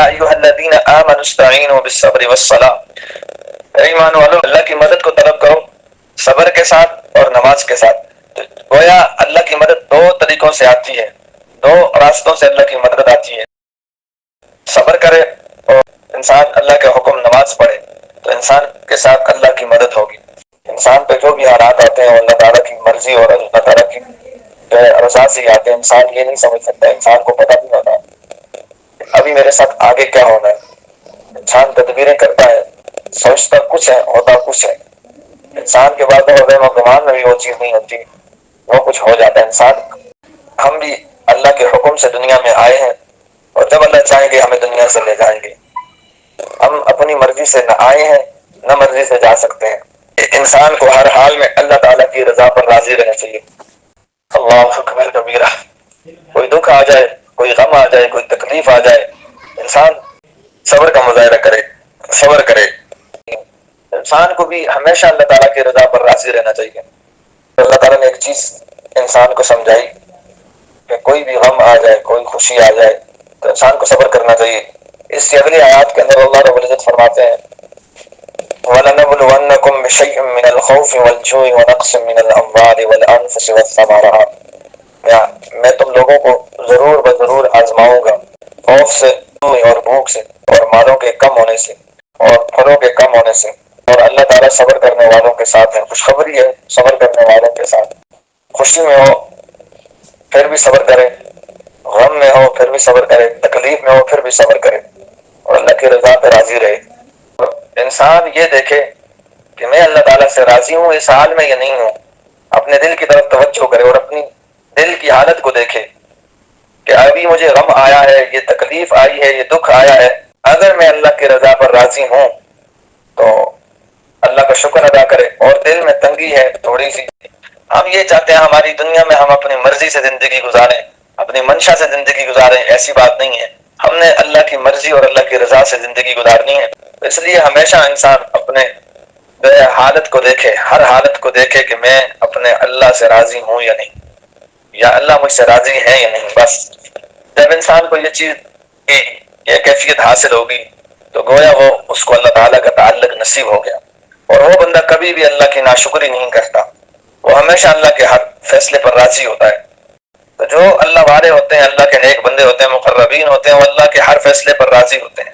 یا ایھا الذین آمنوا استعینوا بالصبر والصلاۃ، ایمان والو اللہ کی مدد کو طلب کرو صبر کے ساتھ اور نماز کے ساتھ۔ تو گویا اللہ کی مدد دو طریقوں سے آتی ہے، دو راستوں سے اللہ کی مدد آتی ہے۔ صبر کرے اور انسان اللہ کے حکم نماز پڑھے تو انسان کے ساتھ اللہ کی مدد ہوگی۔ انسان پہ جو بھی حالات آتے ہیں وہ اللہ تعالیٰ کی مرضی اور اللہ تعالیٰ کی رضا سے ہی آتے ہیں۔ انسان یہ نہیں سمجھ سکتا، انسان کو پتہ نہیں ہوتا ابھی میرے ساتھ آگے کیا ہونا ہے۔ انسان تدبیریں کرتا ہے، سوچتا کچھ ہے ہوتا کچھ ہے۔ انسان کے بعد و گمان میں بھی وہ چیز نہیں ہوتی، وہ کچھ ہو جاتا ہے۔ انسان ہم بھی اللہ کے حکم سے دنیا میں آئے ہیں اور جب اللہ چاہیں گے ہمیں دنیا سے لے جائیں گے۔ ہم اپنی مرضی سے نہ آئے ہیں نہ مرضی سے جا سکتے ہیں۔ انسان کو ہر حال میں اللہ تعالیٰ کی رضا پر راضی رہنا چاہیے۔ اللہ اکبر کبیرہ، کوئی دکھ آ جائے، کوئی غم آ جائے، کوئی تکلیف آ جائے، انسان صبر کا مظاہرہ کرے، صبر کرے۔ انسان کو بھی ہمیشہ اللہ تعالیٰ کی رضا پر راضی رہنا چاہیے۔ اللہ تعالیٰ نے ایک چیز انسان کو سمجھائی کہ کوئی بھی غم آ جائے، کوئی خوشی آ جائے تو انسان کو صبر کرنا چاہیے۔ اس کی اگلی آیات کے اندر اللہ رب العزت فرماتے ہیں وَلَنَبْلُوَنَّكُمْ بِشَيْءٍ مِّنَ الْخَوْفِ وَالْجُوعِ وَنَقْصٍ مِّنَ الْأَمْوَالِ وَالْأَنفُسِ وَالثَّمَرَاتِ، میں تم لوگوں کو ضرور بضرور آزماؤں گا، خوف سے اور بھوک سے اور مالوں کے کم ہونے سے اور پھلوں کے کم ہونے سے، اور اللہ تعالیٰ صبر کرنے والوں کے ساتھ ہے۔ خوشخبری ہے صبر کرنے والوں کے ساتھ۔ خوشی میں ہو پھر بھی صبر کرے، غم میں ہو پھر بھی صبر کرے، تکلیف میں ہو پھر بھی صبر کرے اور اللہ کی رضا پہ راضی رہے۔ انسان یہ دیکھے کہ میں اللہ تعالیٰ سے راضی ہوں اس حال میں یا نہیں ہوں، اپنے دل کی طرف توجہ کرے اور اپنی دل کی حالت کو دیکھے کہ ابھی مجھے غم آیا ہے، یہ تکلیف آئی ہے، یہ دکھ آیا ہے، اگر میں اللہ کی رضا پر راضی ہوں تو اللہ کا شکر ادا کرے۔ اور دل میں تنگی ہے تھوڑی سی، ہم یہ چاہتے ہیں ہماری دنیا میں ہم اپنی مرضی سے زندگی گزاریں، اپنی منشا سے زندگی گزاریں، ایسی بات نہیں ہے۔ ہم نے اللہ کی مرضی اور اللہ کی رضا سے زندگی گزارنی ہے۔ اس لیے ہمیشہ انسان اپنے حالت کو دیکھے، ہر حالت کو دیکھے کہ میں اپنے اللہ سے راضی ہوں یا نہیں، یا اللہ مجھ سے راضی ہے یا نہیں۔ بس جب انسان کو یہ چیز کی یہ کیفیت حاصل ہوگی تو گویا وہ اس کو اللہ تعالیٰ کا تعلق نصیب ہو گیا، اور وہ بندہ کبھی بھی اللہ کی ناشکری نہیں کرتا، وہ ہمیشہ اللہ کے ہر فیصلے پر راضی ہوتا ہے۔ تو جو اللہ والے ہوتے ہیں، اللہ کے نیک بندے ہوتے ہیں، مقربین ہوتے ہیں، وہ اللہ کے ہر فیصلے پر راضی ہوتے ہیں۔